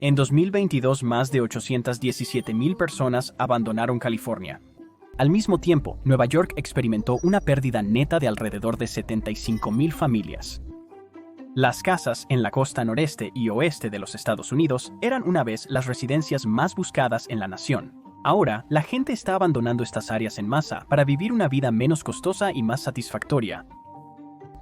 En 2022, más de 817,000 personas abandonaron California. Al mismo tiempo, Nueva York experimentó una pérdida neta de alrededor de 75,000 familias. Las casas en la costa noreste y oeste de los Estados Unidos eran una vez las residencias más buscadas en la nación. Ahora, la gente está abandonando estas áreas en masa para vivir una vida menos costosa y más satisfactoria.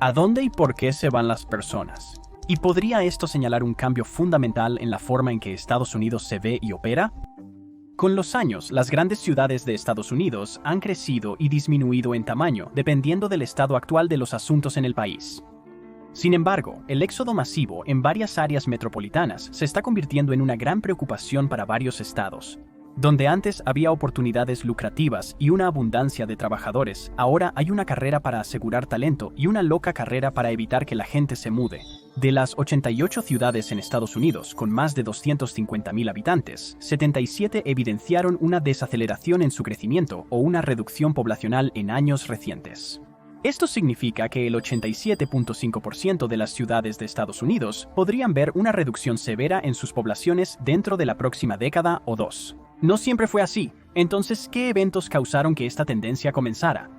¿A dónde y por qué se van las personas? ¿Y podría esto señalar un cambio fundamental en la forma en que Estados Unidos se ve y opera? Con los años, las grandes ciudades de Estados Unidos han crecido y disminuido en tamaño, dependiendo del estado actual de los asuntos en el país. Sin embargo, el éxodo masivo en varias áreas metropolitanas se está convirtiendo en una gran preocupación para varios estados. Donde antes había oportunidades lucrativas y una abundancia de trabajadores, ahora hay una carrera para asegurar talento y una loca carrera para evitar que la gente se mude. De las 88 ciudades en Estados Unidos con más de 250,000 habitantes, 77 evidenciaron una desaceleración en su crecimiento o una reducción poblacional en años recientes. Esto significa que el 87.5% de las ciudades de Estados Unidos podrían ver una reducción severa en sus poblaciones dentro de la próxima década o dos. No siempre fue así. Entonces, ¿qué eventos causaron que esta tendencia comenzara?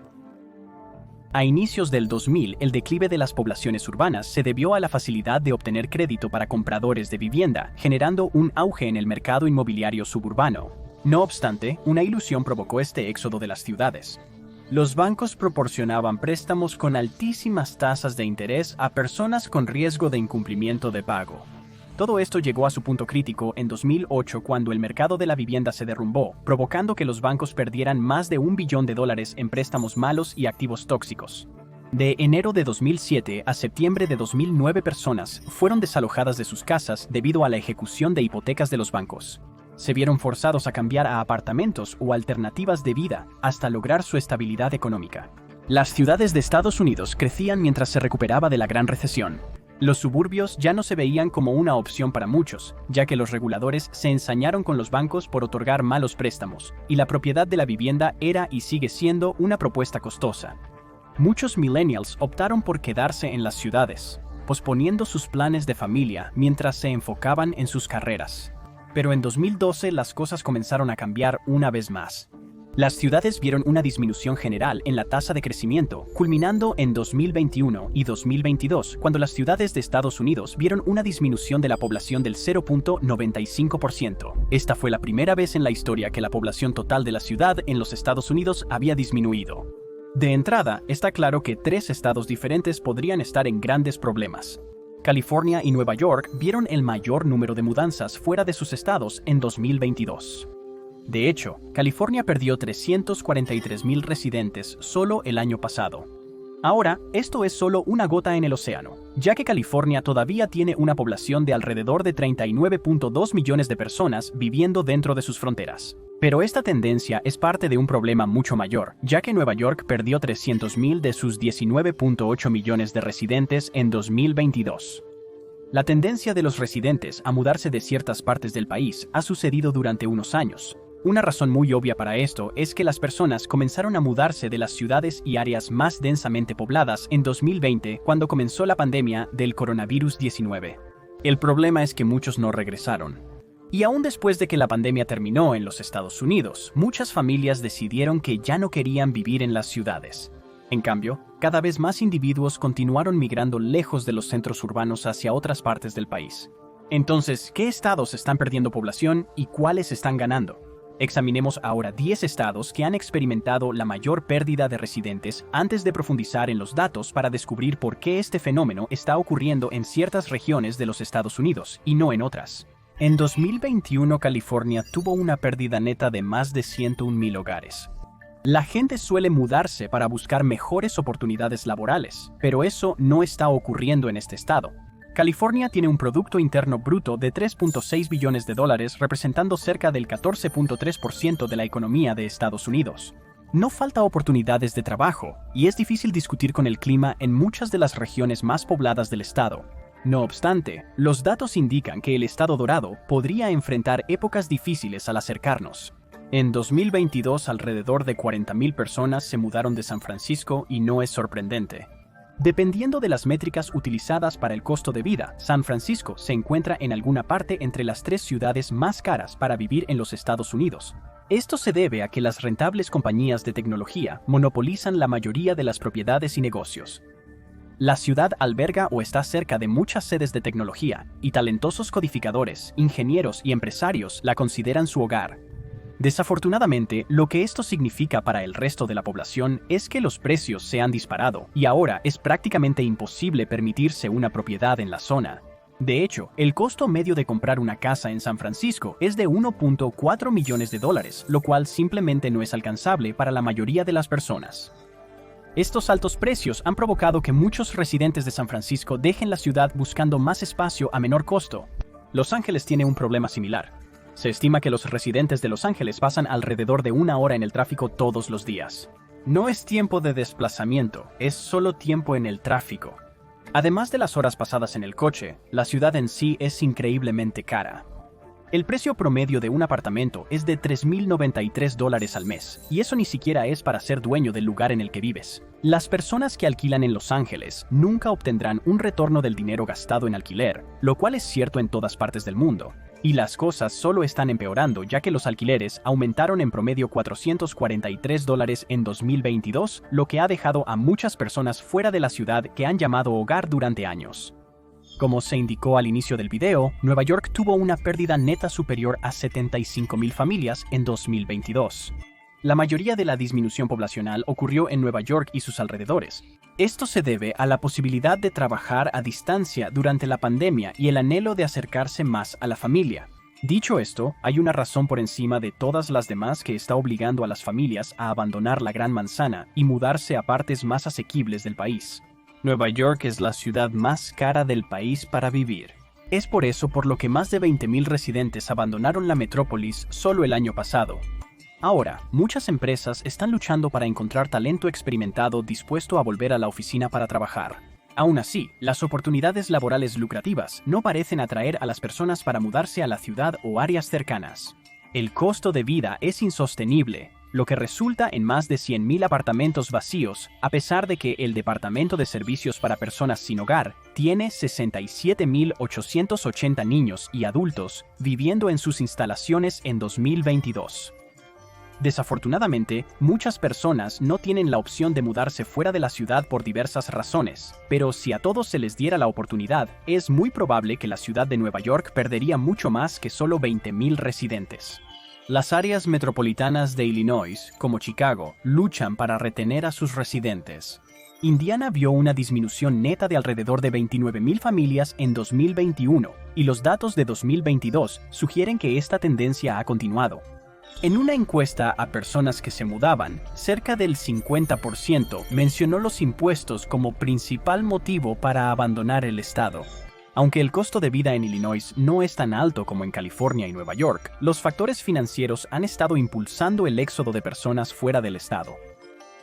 A inicios del 2000, el declive de las poblaciones urbanas se debió a la facilidad de obtener crédito para compradores de vivienda, generando un auge en el mercado inmobiliario suburbano. No obstante, una ilusión provocó este éxodo de las ciudades. Los bancos proporcionaban préstamos con altísimas tasas de interés a personas con riesgo de incumplimiento de pago. Todo esto llegó a su punto crítico en 2008 cuando el mercado de la vivienda se derrumbó, provocando que los bancos perdieran más de $1 billón en préstamos malos y activos tóxicos. De enero de 2007 a septiembre de 2009 personas fueron desalojadas de sus casas debido a la ejecución de hipotecas de los bancos. Se vieron forzados a cambiar a apartamentos o alternativas de vida hasta lograr su estabilidad económica. Las ciudades de Estados Unidos crecían mientras se recuperaba de la Gran Recesión. Los suburbios ya no se veían como una opción para muchos, ya que los reguladores se ensañaron con los bancos por otorgar malos préstamos, y la propiedad de la vivienda era y sigue siendo una propuesta costosa. Muchos millennials optaron por quedarse en las ciudades, posponiendo sus planes de familia mientras se enfocaban en sus carreras. Pero en 2012 las cosas comenzaron a cambiar una vez más. Las ciudades vieron una disminución general en la tasa de crecimiento, culminando en 2021 y 2022, cuando las ciudades de Estados Unidos vieron una disminución de la población del 0.95%. Esta fue la primera vez en la historia que la población total de la ciudad en los Estados Unidos había disminuido. De entrada, está claro que 3 estados diferentes podrían estar en grandes problemas. California y Nueva York vieron el mayor número de mudanzas fuera de sus estados en 2022. De hecho, California perdió 343,000 residentes solo el año pasado. Ahora, esto es solo una gota en el océano, ya que California todavía tiene una población de alrededor de 39.2 millones de personas viviendo dentro de sus fronteras. Pero esta tendencia es parte de un problema mucho mayor, ya que Nueva York perdió 300,000 de sus 19.8 millones de residentes en 2022. La tendencia de los residentes a mudarse de ciertas partes del país ha sucedido durante unos años. Una razón muy obvia para esto es que las personas comenzaron a mudarse de las ciudades y áreas más densamente pobladas en 2020 cuando comenzó la pandemia del coronavirus 19. El problema es que muchos no regresaron. Y aún después de que la pandemia terminó en los Estados Unidos, muchas familias decidieron que ya no querían vivir en las ciudades. En cambio, cada vez más individuos continuaron migrando lejos de los centros urbanos hacia otras partes del país. Entonces, ¿qué estados están perdiendo población y cuáles están ganando? Examinemos ahora 10 estados que han experimentado la mayor pérdida de residentes antes de profundizar en los datos para descubrir por qué este fenómeno está ocurriendo en ciertas regiones de los Estados Unidos y no en otras. En 2021, California tuvo una pérdida neta de más de 101,000 hogares. La gente suele mudarse para buscar mejores oportunidades laborales, pero eso no está ocurriendo en este estado. California tiene un Producto Interno Bruto de $3.6 billones, representando cerca del 14.3% de la economía de Estados Unidos. No falta oportunidades de trabajo, y es difícil discutir con el clima en muchas de las regiones más pobladas del estado. No obstante, los datos indican que el estado dorado podría enfrentar épocas difíciles al acercarnos. En 2022, alrededor de 40,000 personas se mudaron de San Francisco y no es sorprendente. Dependiendo de las métricas utilizadas para el costo de vida, San Francisco se encuentra en alguna parte entre las 3 ciudades más caras para vivir en los Estados Unidos. Esto se debe a que las rentables compañías de tecnología monopolizan la mayoría de las propiedades y negocios. La ciudad alberga o está cerca de muchas sedes de tecnología, y talentosos codificadores, ingenieros y empresarios la consideran su hogar. Desafortunadamente, lo que esto significa para el resto de la población es que los precios se han disparado y ahora es prácticamente imposible permitirse una propiedad en la zona. De hecho, el costo medio de comprar una casa en San Francisco es de $1.4 millones, lo cual simplemente no es alcanzable para la mayoría de las personas. Estos altos precios han provocado que muchos residentes de San Francisco dejen la ciudad buscando más espacio a menor costo. Los Ángeles tiene un problema similar. Se estima que los residentes de Los Ángeles pasan alrededor de 1 hora en el tráfico todos los días. No es tiempo de desplazamiento, es solo tiempo en el tráfico. Además de las horas pasadas en el coche, la ciudad en sí es increíblemente cara. El precio promedio de un apartamento es de $3,093 al mes, y eso ni siquiera es para ser dueño del lugar en el que vives. Las personas que alquilan en Los Ángeles nunca obtendrán un retorno del dinero gastado en alquiler, lo cual es cierto en todas partes del mundo. Y las cosas solo están empeorando ya que los alquileres aumentaron en promedio $443 en 2022, lo que ha dejado a muchas personas fuera de la ciudad que han llamado hogar durante años. Como se indicó al inicio del video, Nueva York tuvo una pérdida neta superior a 75,000 familias en 2022. La mayoría de la disminución poblacional ocurrió en Nueva York y sus alrededores. Esto se debe a la posibilidad de trabajar a distancia durante la pandemia y el anhelo de acercarse más a la familia. Dicho esto, hay una razón por encima de todas las demás que está obligando a las familias a abandonar la Gran Manzana y mudarse a partes más asequibles del país. Nueva York es la ciudad más cara del país para vivir. Es por eso por lo que más de 20,000 residentes abandonaron la metrópolis solo el año pasado. Ahora, muchas empresas están luchando para encontrar talento experimentado dispuesto a volver a la oficina para trabajar. Aún así, las oportunidades laborales lucrativas no parecen atraer a las personas para mudarse a la ciudad o áreas cercanas. El costo de vida es insostenible, lo que resulta en más de 100,000 apartamentos vacíos, a pesar de que el Departamento de Servicios para Personas Sin Hogar tiene 67,880 niños y adultos viviendo en sus instalaciones en 2022. Desafortunadamente, muchas personas no tienen la opción de mudarse fuera de la ciudad por diversas razones, pero si a todos se les diera la oportunidad, es muy probable que la ciudad de Nueva York perdería mucho más que solo 20,000 residentes. Las áreas metropolitanas de Illinois, como Chicago, luchan para retener a sus residentes. Indiana vio una disminución neta de alrededor de 29,000 familias en 2021, y los datos de 2022 sugieren que esta tendencia ha continuado. En una encuesta a personas que se mudaban, cerca del 50% mencionó los impuestos como principal motivo para abandonar el estado. Aunque el costo de vida en Illinois no es tan alto como en California y Nueva York, los factores financieros han estado impulsando el éxodo de personas fuera del estado.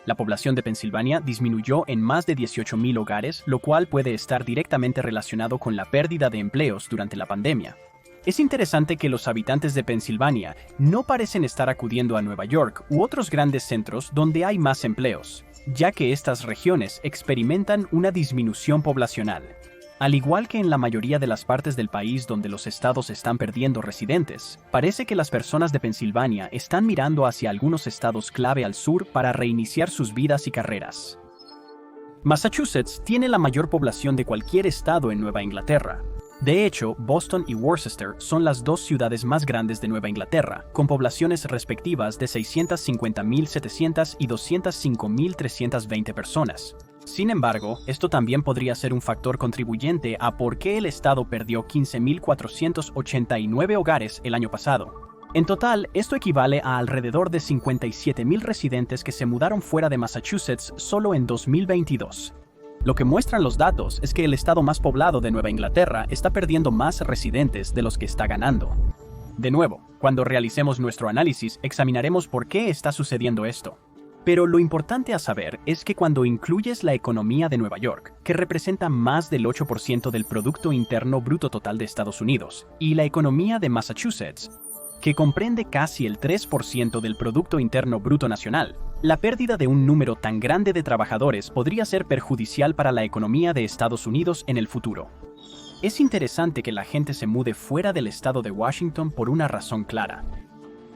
La población de Pensilvania disminuyó en más de 18,000 hogares, lo cual puede estar directamente relacionado con la pérdida de empleos durante la pandemia. Es interesante que los habitantes de Pensilvania no parecen estar acudiendo a Nueva York u otros grandes centros donde hay más empleos, ya que estas regiones experimentan una disminución poblacional. Al igual que en la mayoría de las partes del país donde los estados están perdiendo residentes, parece que las personas de Pensilvania están mirando hacia algunos estados clave al sur para reiniciar sus vidas y carreras. Massachusetts tiene la mayor población de cualquier estado en Nueva Inglaterra. De hecho, Boston y Worcester son las 2 ciudades más grandes de Nueva Inglaterra, con poblaciones respectivas de 650,700 y 205,320 personas. Sin embargo, esto también podría ser un factor contribuyente a por qué el estado perdió 15,489 hogares el año pasado. En total, esto equivale a alrededor de 57,000 residentes que se mudaron fuera de Massachusetts solo en 2022. Lo que muestran los datos es que el estado más poblado de Nueva Inglaterra está perdiendo más residentes de los que está ganando. De nuevo, cuando realicemos nuestro análisis, examinaremos por qué está sucediendo esto. Pero lo importante a saber es que cuando incluyes la economía de Nueva York, que representa más del 8% del Producto Interno Bruto total de Estados Unidos, y la economía de Massachusetts, que comprende casi el 3% del Producto Interno Bruto Nacional, la pérdida de un número tan grande de trabajadores podría ser perjudicial para la economía de Estados Unidos en el futuro. Es interesante que la gente se mude fuera del estado de Washington por una razón clara.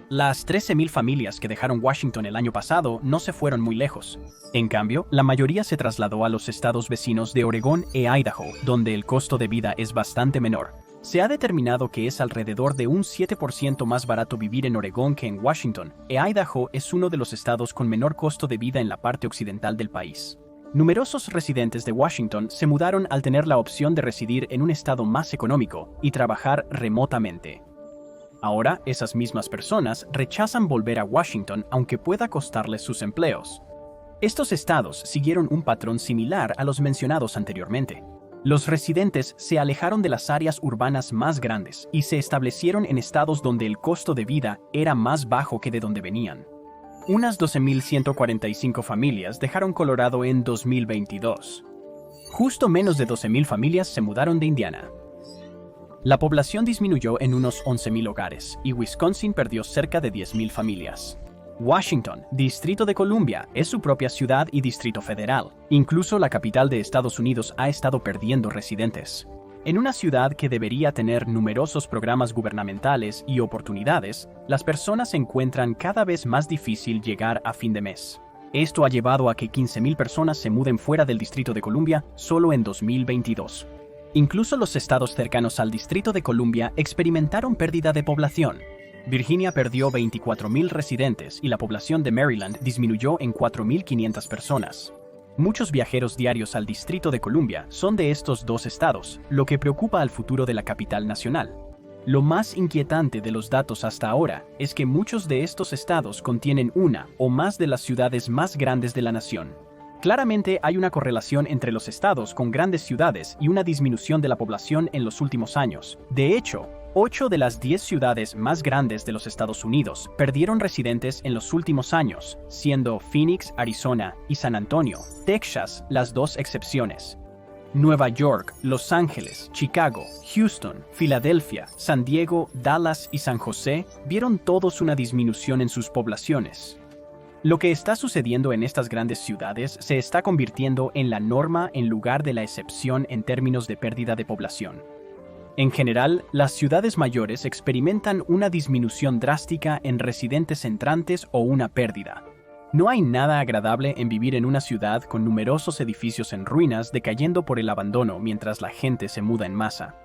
Las 13,000 familias que dejaron Washington el año pasado no se fueron muy lejos. En cambio, la mayoría se trasladó a los estados vecinos de Oregón e Idaho, donde el costo de vida es bastante menor. Se ha determinado que es alrededor de un 7% más barato vivir en Oregón que en Washington, e Idaho es uno de los estados con menor costo de vida en la parte occidental del país. Numerosos residentes de Washington se mudaron al tener la opción de residir en un estado más económico y trabajar remotamente. Ahora, esas mismas personas rechazan volver a Washington aunque pueda costarles sus empleos. Estos estados siguieron un patrón similar a los mencionados anteriormente. Los residentes se alejaron de las áreas urbanas más grandes y se establecieron en estados donde el costo de vida era más bajo que de donde venían. Unas 12,145 familias dejaron Colorado en 2022. Justo menos de 12,000 familias se mudaron de Indiana. La población disminuyó en unos 11,000 hogares y Wisconsin perdió cerca de 10,000 familias. Washington, Distrito de Columbia, es su propia ciudad y distrito federal. Incluso la capital de Estados Unidos ha estado perdiendo residentes. En una ciudad que debería tener numerosos programas gubernamentales y oportunidades, las personas encuentran cada vez más difícil llegar a fin de mes. Esto ha llevado a que 15,000 personas se muden fuera del Distrito de Columbia solo en 2022. Incluso los estados cercanos al Distrito de Columbia experimentaron pérdida de población. Virginia perdió 24,000 residentes y la población de Maryland disminuyó en 4,500 personas. Muchos viajeros diarios al Distrito de Columbia son de estos dos estados, lo que preocupa al futuro de la capital nacional. Lo más inquietante de los datos hasta ahora es que muchos de estos estados contienen una o más de las ciudades más grandes de la nación. Claramente hay una correlación entre los estados con grandes ciudades y una disminución de la población en los últimos años. De hecho, 8 de las 10 ciudades más grandes de los Estados Unidos perdieron residentes en los últimos años, siendo Phoenix, Arizona y San Antonio, Texas, las dos excepciones. Nueva York, Los Ángeles, Chicago, Houston, Filadelfia, San Diego, Dallas y San José vieron todos una disminución en sus poblaciones. Lo que está sucediendo en estas grandes ciudades se está convirtiendo en la norma en lugar de la excepción en términos de pérdida de población. En general, las ciudades mayores experimentan una disminución drástica en residentes entrantes o una pérdida. No hay nada agradable en vivir en una ciudad con numerosos edificios en ruinas decayendo por el abandono mientras la gente se muda en masa.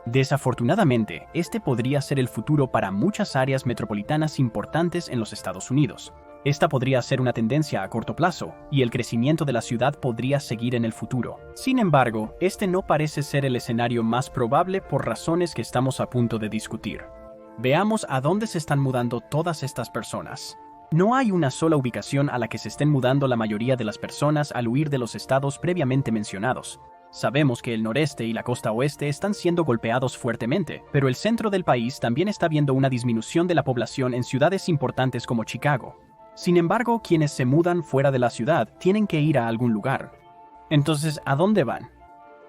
Desafortunadamente, este podría ser el futuro para muchas áreas metropolitanas importantes en los Estados Unidos. Esta podría ser una tendencia a corto plazo, y el crecimiento de la ciudad podría seguir en el futuro. Sin embargo, este no parece ser el escenario más probable por razones que estamos a punto de discutir. Veamos a dónde se están mudando todas estas personas. No hay una sola ubicación a la que se estén mudando la mayoría de las personas al huir de los estados previamente mencionados. Sabemos que el noreste y la costa oeste están siendo golpeados fuertemente, pero el centro del país también está viendo una disminución de la población en ciudades importantes como Chicago. Sin embargo, quienes se mudan fuera de la ciudad tienen que ir a algún lugar. Entonces, ¿a dónde van?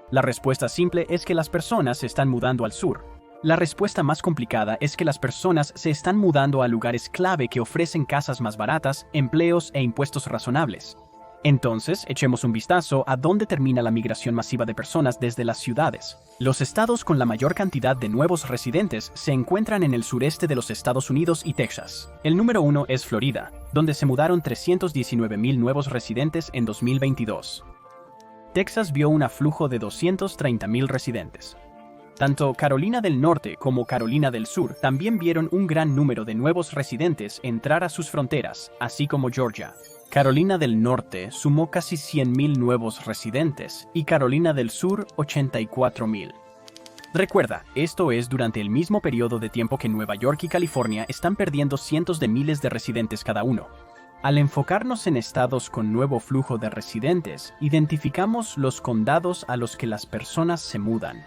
La respuesta simple es que las personas se están mudando al sur. La respuesta más complicada es que las personas se están mudando a lugares clave que ofrecen casas más baratas, empleos e impuestos razonables. Entonces, echemos un vistazo a dónde termina la migración masiva de personas desde las ciudades. Los estados con la mayor cantidad de nuevos residentes se encuentran en el sureste de los Estados Unidos y Texas. El número 1 es Florida, donde se mudaron 319,000 nuevos residentes en 2022. Texas vio un aflujo de 230,000 residentes. Tanto Carolina del Norte como Carolina del Sur también vieron un gran número de nuevos residentes entrar a sus fronteras, así como Georgia. Carolina del Norte sumó casi 100,000 nuevos residentes y Carolina del Sur 84,000. Recuerda, esto es durante el mismo periodo de tiempo que Nueva York y California están perdiendo cientos de miles de residentes cada uno. Al enfocarnos en estados con nuevo flujo de residentes, identificamos los condados a los que las personas se mudan.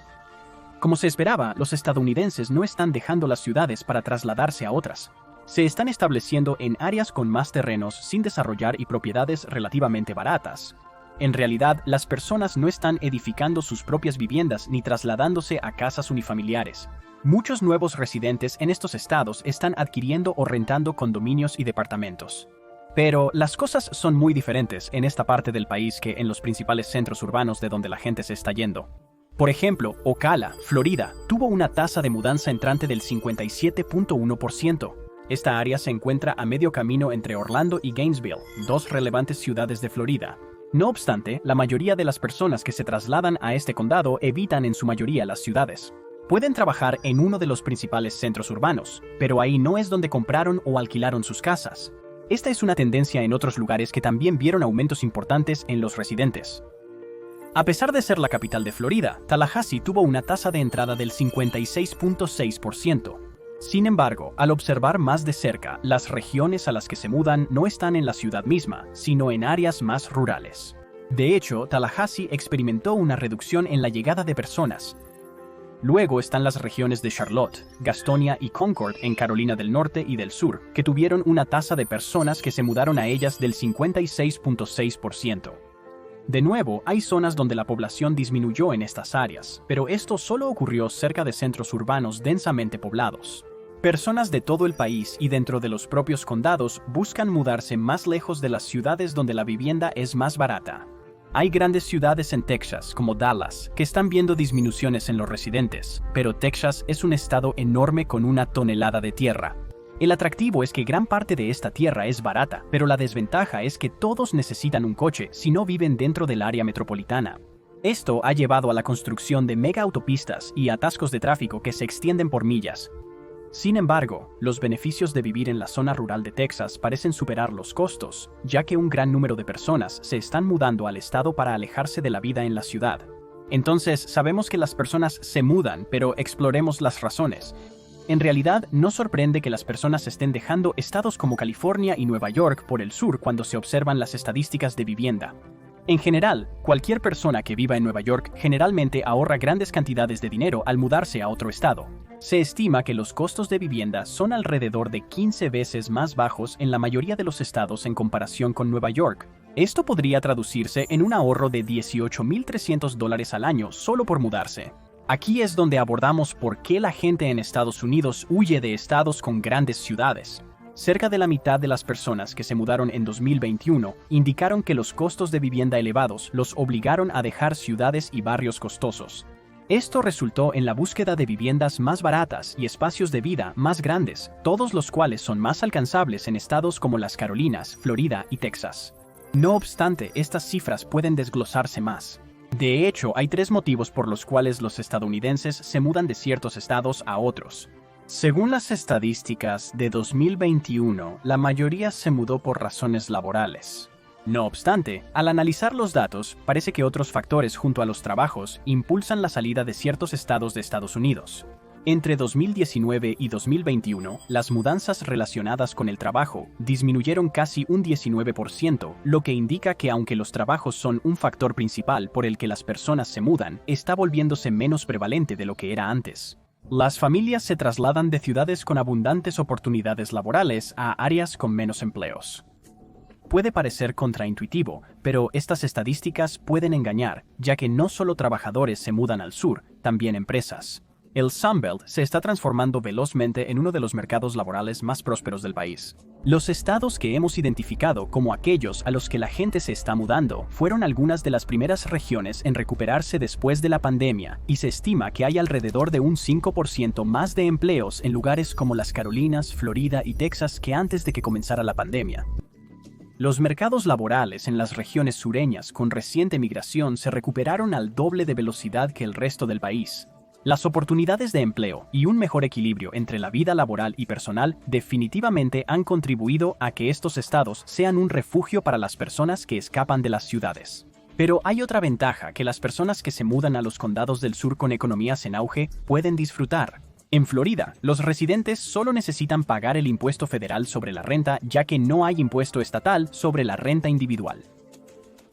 Como se esperaba, los estadounidenses no están dejando las ciudades para trasladarse a otras. Se están estableciendo en áreas con más terrenos sin desarrollar y propiedades relativamente baratas. En realidad, las personas no están edificando sus propias viviendas ni trasladándose a casas unifamiliares. Muchos nuevos residentes en estos estados están adquiriendo o rentando condominios y departamentos. Pero las cosas son muy diferentes en esta parte del país que en los principales centros urbanos de donde la gente se está yendo. Por ejemplo, Ocala, Florida, tuvo una tasa de mudanza entrante del 57.1%. Esta área se encuentra a medio camino entre Orlando y Gainesville, dos relevantes ciudades de Florida. No obstante, la mayoría de las personas que se trasladan a este condado evitan en su mayoría las ciudades. Pueden trabajar en uno de los principales centros urbanos, pero ahí no es donde compraron o alquilaron sus casas. Esta es una tendencia en otros lugares que también vieron aumentos importantes en los residentes. A pesar de ser la capital de Florida, Tallahassee tuvo una tasa de entrada del 56.6%. Sin embargo, al observar más de cerca, las regiones a las que se mudan no están en la ciudad misma, sino en áreas más rurales. De hecho, Tallahassee experimentó una reducción en la llegada de personas. Luego están las regiones de Charlotte, Gastonia y Concord en Carolina del Norte y del Sur, que tuvieron una tasa de personas que se mudaron a ellas del 56.6%. De nuevo, hay zonas donde la población disminuyó en estas áreas, pero esto solo ocurrió cerca de centros urbanos densamente poblados. Personas de todo el país y dentro de los propios condados buscan mudarse más lejos de las ciudades donde la vivienda es más barata. Hay grandes ciudades en Texas, como Dallas, que están viendo disminuciones en los residentes, pero Texas es un estado enorme con una tonelada de tierra. El atractivo es que gran parte de esta tierra es barata, pero la desventaja es que todos necesitan un coche si no viven dentro del área metropolitana. Esto ha llevado a la construcción de mega autopistas y atascos de tráfico que se extienden por millas. Sin embargo, los beneficios de vivir en la zona rural de Texas parecen superar los costos, ya que un gran número de personas se están mudando al estado para alejarse de la vida en la ciudad. Entonces, sabemos que las personas se mudan, pero exploremos las razones. En realidad, no sorprende que las personas estén dejando estados como California y Nueva York por el sur cuando se observan las estadísticas de vivienda. En general, cualquier persona que viva en Nueva York generalmente ahorra grandes cantidades de dinero al mudarse a otro estado. Se estima que los costos de vivienda son alrededor de 15 veces más bajos en la mayoría de los estados en comparación con Nueva York. Esto podría traducirse en un ahorro de $18,300 al año solo por mudarse. Aquí es donde abordamos por qué la gente en Estados Unidos huye de estados con grandes ciudades. Cerca de la mitad de las personas que se mudaron en 2021 indicaron que los costos de vivienda elevados los obligaron a dejar ciudades y barrios costosos. Esto resultó en la búsqueda de viviendas más baratas y espacios de vida más grandes, todos los cuales son más alcanzables en estados como las Carolinas, Florida y Texas. No obstante, estas cifras pueden desglosarse más. De hecho, hay 3 motivos por los cuales los estadounidenses se mudan de ciertos estados a otros. Según las estadísticas de 2021, la mayoría se mudó por razones laborales. No obstante, al analizar los datos, parece que otros factores junto a los trabajos impulsan la salida de ciertos estados de Estados Unidos. Entre 2019 y 2021, las mudanzas relacionadas con el trabajo disminuyeron casi un 19%, lo que indica que aunque los trabajos son un factor principal por el que las personas se mudan, está volviéndose menos prevalente de lo que era antes. Las familias se trasladan de ciudades con abundantes oportunidades laborales a áreas con menos empleos. Puede parecer contraintuitivo, pero estas estadísticas pueden engañar, ya que no solo trabajadores se mudan al sur, también empresas. El Sunbelt se está transformando velozmente en uno de los mercados laborales más prósperos del país. Los estados que hemos identificado como aquellos a los que la gente se está mudando fueron algunas de las primeras regiones en recuperarse después de la pandemia, y se estima que hay alrededor de un 5% más de empleos en lugares como las Carolinas, Florida y Texas que antes de que comenzara la pandemia. Los mercados laborales en las regiones sureñas con reciente migración se recuperaron al doble de velocidad que el resto del país. Las oportunidades de empleo y un mejor equilibrio entre la vida laboral y personal definitivamente han contribuido a que estos estados sean un refugio para las personas que escapan de las ciudades. Pero hay otra ventaja que las personas que se mudan a los condados del sur con economías en auge pueden disfrutar. En Florida, los residentes solo necesitan pagar el impuesto federal sobre la renta, ya que no hay impuesto estatal sobre la renta individual.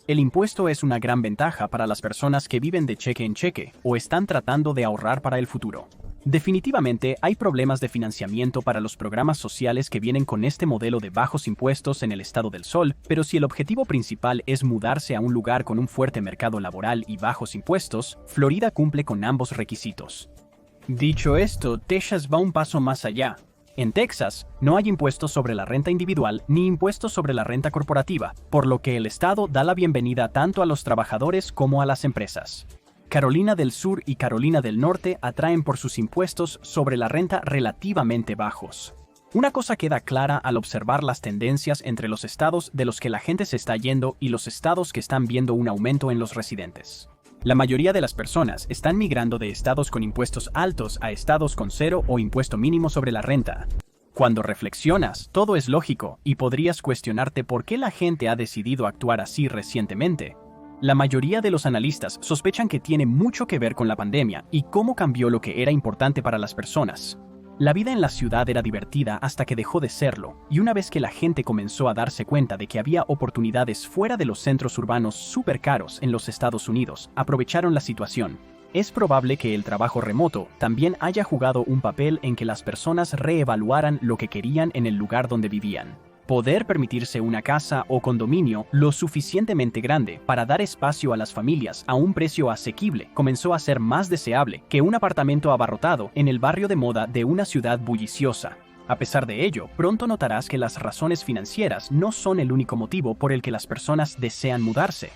El impuesto es una gran ventaja para las personas que viven de cheque en cheque o están tratando de ahorrar para el futuro. Definitivamente hay problemas de financiamiento para los programas sociales que vienen con este modelo de bajos impuestos en el estado del sol, pero si el objetivo principal es mudarse a un lugar con un fuerte mercado laboral y bajos impuestos, Florida cumple con ambos requisitos. Dicho esto, Texas va un paso más allá. En Texas, no hay impuestos sobre la renta individual ni impuestos sobre la renta corporativa, por lo que el Estado da la bienvenida tanto a los trabajadores como a las empresas. Carolina del Sur y Carolina del Norte atraen por sus impuestos sobre la renta relativamente bajos. Una cosa queda clara al observar las tendencias entre los estados de los que la gente se está yendo y los estados que están viendo un aumento en los residentes. La mayoría de las personas están migrando de estados con impuestos altos a estados con cero o impuesto mínimo sobre la renta. Cuando reflexionas, todo es lógico y podrías cuestionarte por qué la gente ha decidido actuar así recientemente. La mayoría de los analistas sospechan que tiene mucho que ver con la pandemia y cómo cambió lo que era importante para las personas. La vida en la ciudad era divertida hasta que dejó de serlo, y una vez que la gente comenzó a darse cuenta de que había oportunidades fuera de los centros urbanos súper caros en los Estados Unidos, aprovecharon la situación. Es probable que el trabajo remoto también haya jugado un papel en que las personas reevaluaran lo que querían en el lugar donde vivían. Poder permitirse una casa o condominio lo suficientemente grande para dar espacio a las familias a un precio asequible comenzó a ser más deseable que un apartamento abarrotado en el barrio de moda de una ciudad bulliciosa. A pesar de ello, pronto notarás que las razones financieras no son el único motivo por el que las personas desean mudarse.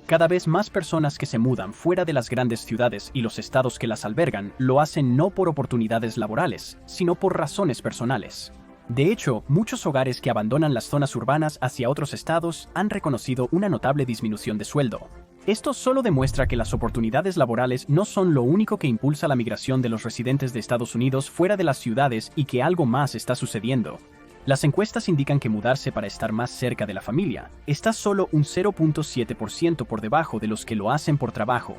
Cada vez más personas que se mudan fuera de las grandes ciudades y los estados que las albergan lo hacen no por oportunidades laborales, sino por razones personales. De hecho, muchos hogares que abandonan las zonas urbanas hacia otros estados han reconocido una notable disminución de sueldo. Esto solo demuestra que las oportunidades laborales no son lo único que impulsa la migración de los residentes de Estados Unidos fuera de las ciudades y que algo más está sucediendo. Las encuestas indican que mudarse para estar más cerca de la familia está solo un 0.7% por debajo de los que lo hacen por trabajo.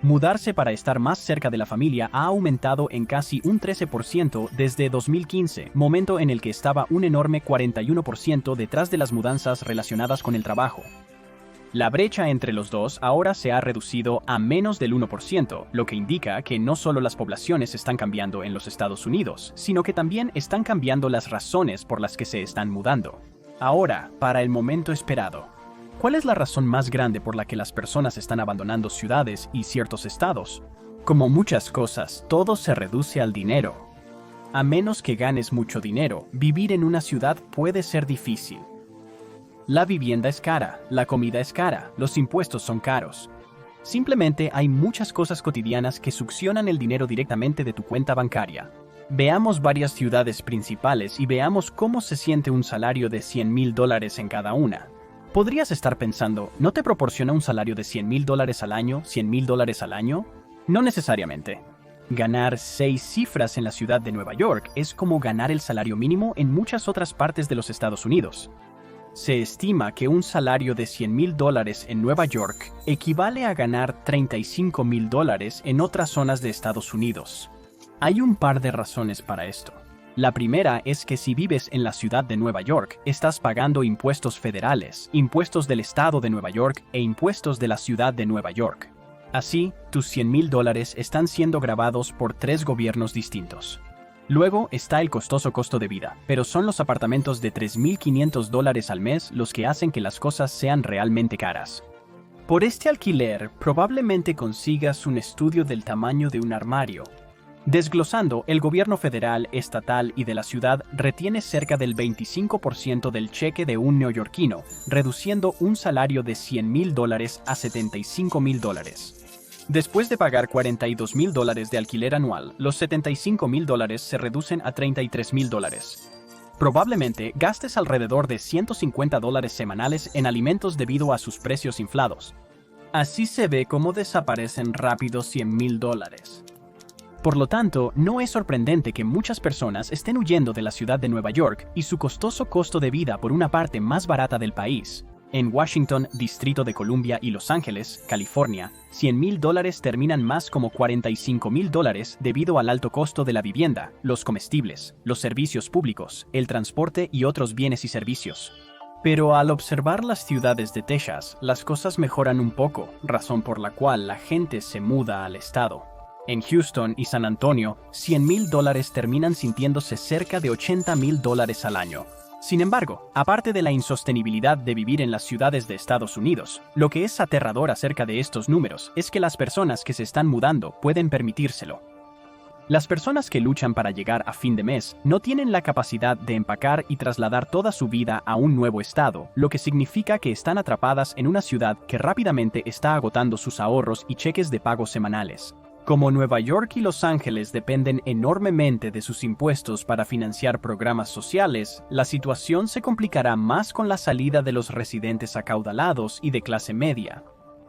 Mudarse para estar más cerca de la familia ha aumentado en casi un 13% desde 2015, momento en el que estaba un enorme 41% detrás de las mudanzas relacionadas con el trabajo. La brecha entre los dos ahora se ha reducido a menos del 1%, lo que indica que no solo las poblaciones están cambiando en los Estados Unidos, sino que también están cambiando las razones por las que se están mudando. Ahora, para el momento esperado. ¿Cuál es la razón más grande por la que las personas están abandonando ciudades y ciertos estados? Como muchas cosas, todo se reduce al dinero. A menos que ganes mucho dinero, vivir en una ciudad puede ser difícil. La vivienda es cara, la comida es cara, los impuestos son caros. Simplemente hay muchas cosas cotidianas que succionan el dinero directamente de tu cuenta bancaria. Veamos varias ciudades principales y veamos cómo se siente un salario de $100,000 en cada una. Podrías estar pensando, ¿no te proporciona un salario de $100,000 al año, $100,000 al año? No necesariamente. Ganar 6 cifras en la ciudad de Nueva York es como ganar el salario mínimo en muchas otras partes de los Estados Unidos. Se estima que un salario de $100,000 en Nueva York equivale a ganar $35,000 en otras zonas de Estados Unidos. Hay un par de razones para esto. La primera es que si vives en la ciudad de Nueva York, estás pagando impuestos federales, impuestos del estado de Nueva York e impuestos de la ciudad de Nueva York. Así, tus $100,000 están siendo grabados por 3 gobiernos distintos. Luego está el costoso costo de vida, pero son los apartamentos de $3,500 al mes los que hacen que las cosas sean realmente caras. Por este alquiler, probablemente consigas un estudio del tamaño de un armario. Desglosando, el gobierno federal, estatal y de la ciudad retiene cerca del 25% del cheque de un neoyorquino, reduciendo un salario de $100,000 a $75,000. Después de pagar $42,000 de alquiler anual, los $75,000 se reducen a $33,000. Probablemente gastes alrededor de $150 semanales en alimentos debido a sus precios inflados. Así se ve cómo desaparecen rápido $100,000. Por lo tanto, no es sorprendente que muchas personas estén huyendo de la ciudad de Nueva York y su costoso costo de vida por una parte más barata del país. En Washington, Distrito de Columbia y Los Ángeles, California, $100,000 terminan más como $45,000 debido al alto costo de la vivienda, los comestibles, los servicios públicos, el transporte y otros bienes y servicios. Pero al observar las ciudades de Texas, las cosas mejoran un poco, razón por la cual la gente se muda al estado. En Houston y San Antonio, $100,000 terminan sintiéndose cerca de $80,000 al año. Sin embargo, aparte de la insostenibilidad de vivir en las ciudades de Estados Unidos, lo que es aterrador acerca de estos números es que las personas que se están mudando pueden permitírselo. Las personas que luchan para llegar a fin de mes no tienen la capacidad de empacar y trasladar toda su vida a un nuevo estado, lo que significa que están atrapadas en una ciudad que rápidamente está agotando sus ahorros y cheques de pago semanales. Como Nueva York y Los Ángeles dependen enormemente de sus impuestos para financiar programas sociales, la situación se complicará más con la salida de los residentes acaudalados y de clase media.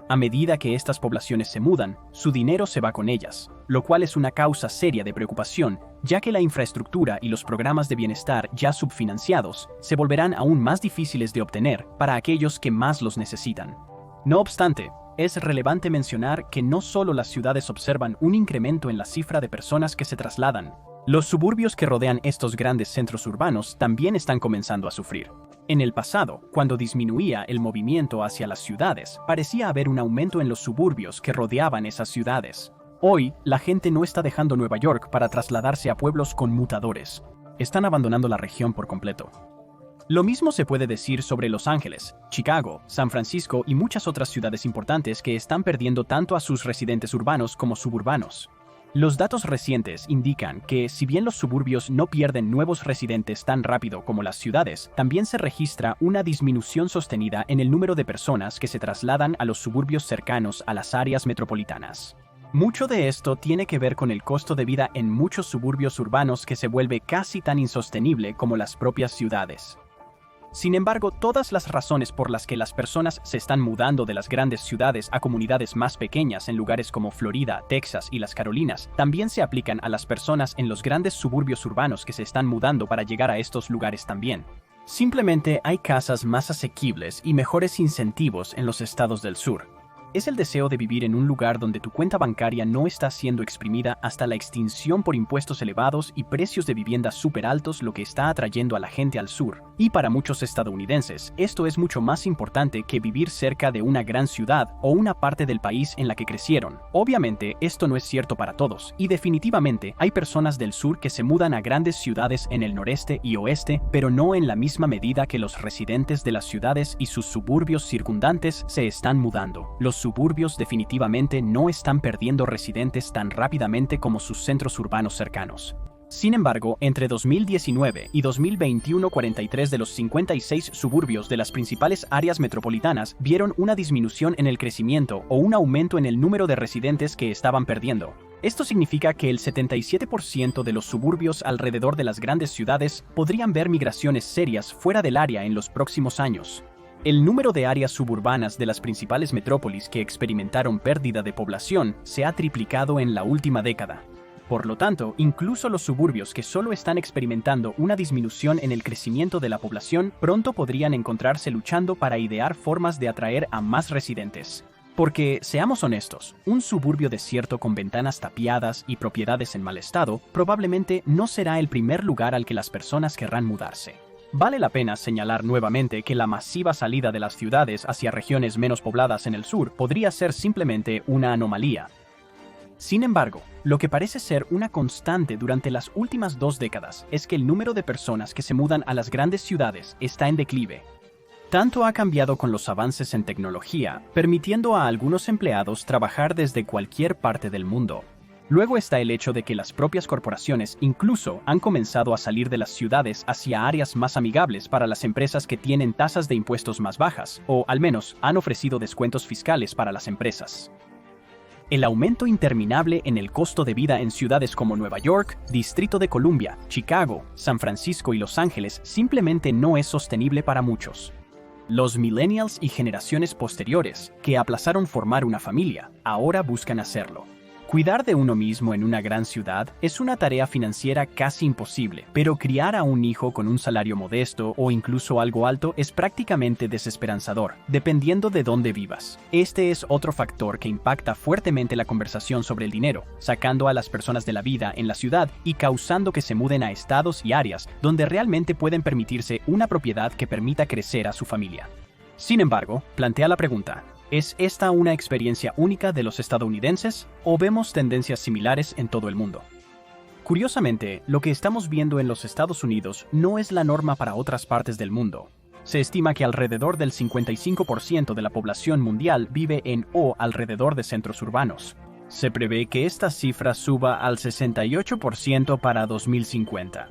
A medida que estas poblaciones se mudan, su dinero se va con ellas, lo cual es una causa seria de preocupación, ya que la infraestructura y los programas de bienestar ya subfinanciados se volverán aún más difíciles de obtener para aquellos que más los necesitan. No obstante, es relevante mencionar que no solo las ciudades observan un incremento en la cifra de personas que se trasladan. Los suburbios que rodean estos grandes centros urbanos también están comenzando a sufrir. En el pasado, cuando disminuía el movimiento hacia las ciudades, parecía haber un aumento en los suburbios que rodeaban esas ciudades. Hoy, la gente no está dejando Nueva York para trasladarse a pueblos conmutadores. Están abandonando la región por completo. Lo mismo se puede decir sobre Los Ángeles, Chicago, San Francisco y muchas otras ciudades importantes que están perdiendo tanto a sus residentes urbanos como suburbanos. Los datos recientes indican que, si bien los suburbios no pierden nuevos residentes tan rápido como las ciudades, también se registra una disminución sostenida en el número de personas que se trasladan a los suburbios cercanos a las áreas metropolitanas. Mucho de esto tiene que ver con el costo de vida en muchos suburbios urbanos que se vuelve casi tan insostenible como las propias ciudades. Sin embargo, todas las razones por las que las personas se están mudando de las grandes ciudades a comunidades más pequeñas en lugares como Florida, Texas y las Carolinas también se aplican a las personas en los grandes suburbios urbanos que se están mudando para llegar a estos lugares también. Simplemente hay casas más asequibles y mejores incentivos en los estados del sur. Es el deseo de vivir en un lugar donde tu cuenta bancaria no está siendo exprimida hasta la extinción por impuestos elevados y precios de vivienda súper altos lo que está atrayendo a la gente al sur. Y para muchos estadounidenses, esto es mucho más importante que vivir cerca de una gran ciudad o una parte del país en la que crecieron. Obviamente, esto no es cierto para todos, y definitivamente hay personas del sur que se mudan a grandes ciudades en el noreste y oeste, pero no en la misma medida que los residentes de las ciudades y sus suburbios circundantes se están mudando. Los suburbios definitivamente no están perdiendo residentes tan rápidamente como sus centros urbanos cercanos. Sin embargo, entre 2019 y 2021, 43 de los 56 suburbios de las principales áreas metropolitanas vieron una disminución en el crecimiento o un aumento en el número de residentes que estaban perdiendo. Esto significa que el 77% de los suburbios alrededor de las grandes ciudades podrían ver migraciones serias fuera del área en los próximos años. El número de áreas suburbanas de las principales metrópolis que experimentaron pérdida de población se ha triplicado en la última década. Por lo tanto, incluso los suburbios que solo están experimentando una disminución en el crecimiento de la población pronto podrían encontrarse luchando para idear formas de atraer a más residentes. Porque, seamos honestos, un suburbio desierto con ventanas tapiadas y propiedades en mal estado probablemente no será el primer lugar al que las personas querrán mudarse. Vale la pena señalar nuevamente que la masiva salida de las ciudades hacia regiones menos pobladas en el sur podría ser simplemente una anomalía. Sin embargo, lo que parece ser una constante durante las últimas 2 décadas es que el número de personas que se mudan a las grandes ciudades está en declive. Tanto ha cambiado con los avances en tecnología, permitiendo a algunos empleados trabajar desde cualquier parte del mundo. Luego está el hecho de que las propias corporaciones incluso han comenzado a salir de las ciudades hacia áreas más amigables para las empresas que tienen tasas de impuestos más bajas, o al menos han ofrecido descuentos fiscales para las empresas. El aumento interminable en el costo de vida en ciudades como Nueva York, Distrito de Columbia, Chicago, San Francisco y Los Ángeles simplemente no es sostenible para muchos. Los millennials y generaciones posteriores, que aplazaron formar una familia, ahora buscan hacerlo. Cuidar de uno mismo en una gran ciudad es una tarea financiera casi imposible, pero criar a un hijo con un salario modesto o incluso algo alto es prácticamente desesperanzador, dependiendo de dónde vivas. Este es otro factor que impacta fuertemente la conversación sobre el dinero, sacando a las personas de la vida en la ciudad y causando que se muden a estados y áreas donde realmente pueden permitirse una propiedad que permita crecer a su familia. Sin embargo, plantea la pregunta: ¿es esta una experiencia única de los estadounidenses o vemos tendencias similares en todo el mundo? Curiosamente, lo que estamos viendo en los Estados Unidos no es la norma para otras partes del mundo. Se estima que alrededor del 55% de la población mundial vive en o alrededor de centros urbanos. Se prevé que esta cifra suba al 68% para 2050.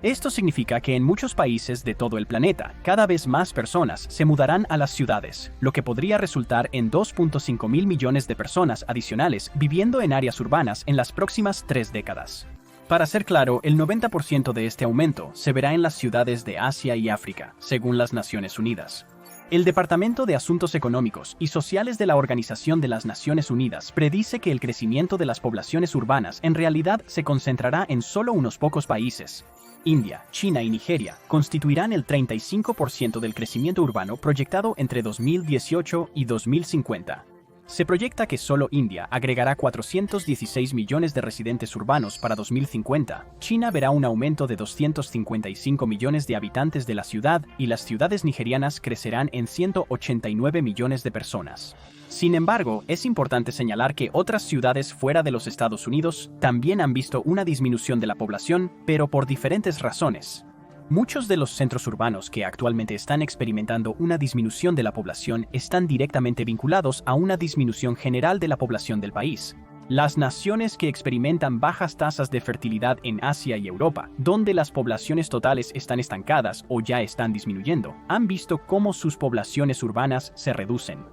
Esto significa que en muchos países de todo el planeta, cada vez más personas se mudarán a las ciudades, lo que podría resultar en 2.5 mil millones de personas adicionales viviendo en áreas urbanas en las próximas 3 décadas. Para ser claro, el 90% de este aumento se verá en las ciudades de Asia y África, según las Naciones Unidas. El Departamento de Asuntos Económicos y Sociales de la Organización de las Naciones Unidas predice que el crecimiento de las poblaciones urbanas en realidad se concentrará en solo unos pocos países. India, China y Nigeria constituirán el 35% del crecimiento urbano proyectado entre 2018 y 2050. Se proyecta que solo India agregará 416 millones de residentes urbanos para 2050. China verá un aumento de 255 millones de habitantes de la ciudad y las ciudades nigerianas crecerán en 189 millones de personas. Sin embargo, es importante señalar que otras ciudades fuera de los Estados Unidos también han visto una disminución de la población, pero por diferentes razones. Muchos de los centros urbanos que actualmente están experimentando una disminución de la población están directamente vinculados a una disminución general de la población del país. Las naciones que experimentan bajas tasas de fertilidad en Asia y Europa, donde las poblaciones totales están estancadas o ya están disminuyendo, han visto cómo sus poblaciones urbanas se reducen.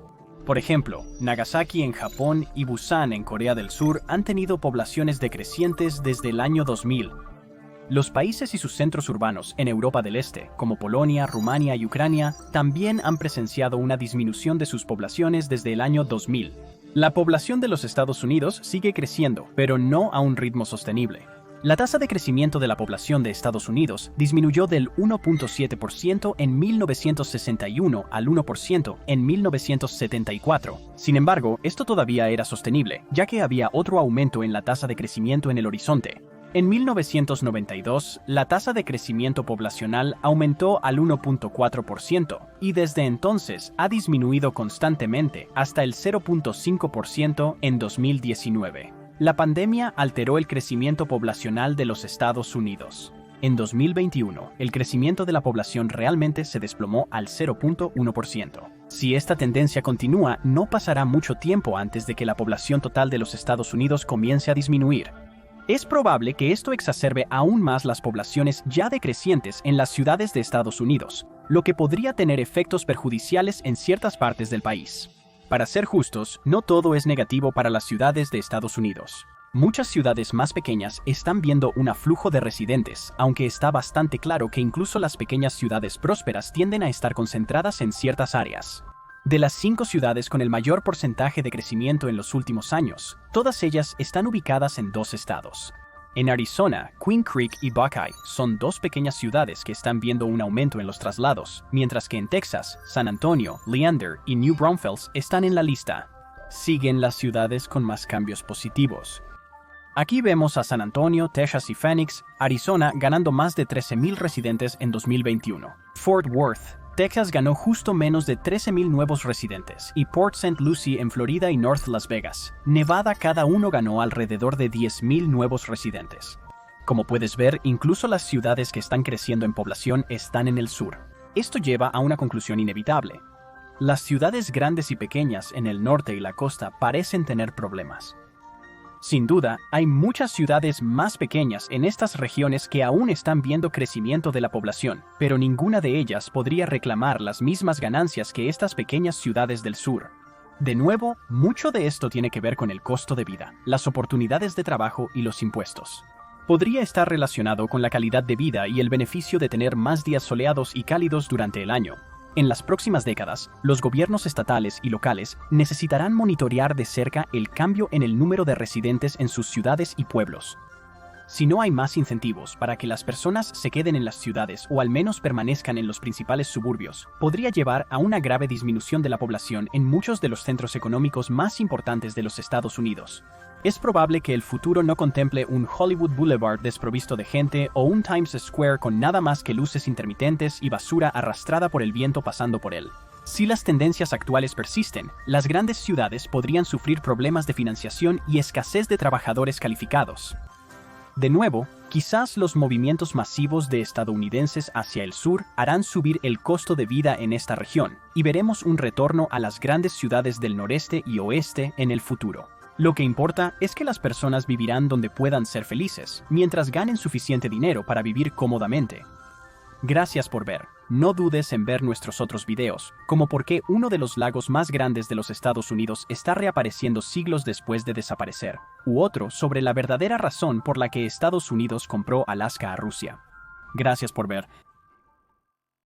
Por ejemplo, Nagasaki en Japón y Busan en Corea del Sur han tenido poblaciones decrecientes desde el año 2000. Los países y sus centros urbanos en Europa del Este, como Polonia, Rumania y Ucrania, también han presenciado una disminución de sus poblaciones desde el año 2000. La población de los Estados Unidos sigue creciendo, pero no a un ritmo sostenible. La tasa de crecimiento de la población de Estados Unidos disminuyó del 1.7% en 1961 al 1% en 1974. Sin embargo, esto todavía era sostenible, ya que había otro aumento en la tasa de crecimiento en el horizonte. En 1992, la tasa de crecimiento poblacional aumentó al 1.4% y desde entonces ha disminuido constantemente hasta el 0.5% en 2019. La pandemia alteró el crecimiento poblacional de los Estados Unidos. En 2021, el crecimiento de la población realmente se desplomó al 0.1%. Si esta tendencia continúa, no pasará mucho tiempo antes de que la población total de los Estados Unidos comience a disminuir. Es probable que esto exacerbe aún más las poblaciones ya decrecientes en las ciudades de Estados Unidos, lo que podría tener efectos perjudiciales en ciertas partes del país. Para ser justos, no todo es negativo para las ciudades de Estados Unidos. Muchas ciudades más pequeñas están viendo un aflujo de residentes, aunque está bastante claro que incluso las pequeñas ciudades prósperas tienden a estar concentradas en ciertas áreas. De las 5 ciudades con el mayor porcentaje de crecimiento en los últimos años, todas ellas están ubicadas en 2 estados. En Arizona, Queen Creek y Buckeye son 2 pequeñas ciudades que están viendo un aumento en los traslados, mientras que en Texas, San Antonio, Leander y New Braunfels están en la lista. Siguen las ciudades con más cambios positivos. Aquí vemos a San Antonio, Texas y Phoenix, Arizona ganando más de 13,000 residentes en 2021. Fort Worth, Texas ganó justo menos de 13,000 nuevos residentes, y Port St. Lucie en Florida y North Las Vegas, Nevada, cada uno ganó alrededor de 10,000 nuevos residentes. Como puedes ver, incluso las ciudades que están creciendo en población están en el sur. Esto lleva a una conclusión inevitable. Las ciudades grandes y pequeñas en el norte y la costa parecen tener problemas. Sin duda, hay muchas ciudades más pequeñas en estas regiones que aún están viendo crecimiento de la población, pero ninguna de ellas podría reclamar las mismas ganancias que estas pequeñas ciudades del sur. De nuevo, mucho de esto tiene que ver con el costo de vida, las oportunidades de trabajo y los impuestos. Podría estar relacionado con la calidad de vida y el beneficio de tener más días soleados y cálidos durante el año. En las próximas décadas, los gobiernos estatales y locales necesitarán monitorear de cerca el cambio en el número de residentes en sus ciudades y pueblos. Si no hay más incentivos para que las personas se queden en las ciudades o al menos permanezcan en los principales suburbios, podría llevar a una grave disminución de la población en muchos de los centros económicos más importantes de los Estados Unidos. Es probable que el futuro no contemple un Hollywood Boulevard desprovisto de gente o un Times Square con nada más que luces intermitentes y basura arrastrada por el viento pasando por él. Si las tendencias actuales persisten, las grandes ciudades podrían sufrir problemas de financiación y escasez de trabajadores calificados. De nuevo, quizás los movimientos masivos de estadounidenses hacia el sur harán subir el costo de vida en esta región, y veremos un retorno a las grandes ciudades del noreste y oeste en el futuro. Lo que importa es que las personas vivirán donde puedan ser felices, mientras ganen suficiente dinero para vivir cómodamente. Gracias por ver. No dudes en ver nuestros otros videos, como por qué uno de los lagos más grandes de los Estados Unidos está reapareciendo siglos después de desaparecer, u otro sobre la verdadera razón por la que Estados Unidos compró Alaska a Rusia. Gracias por ver.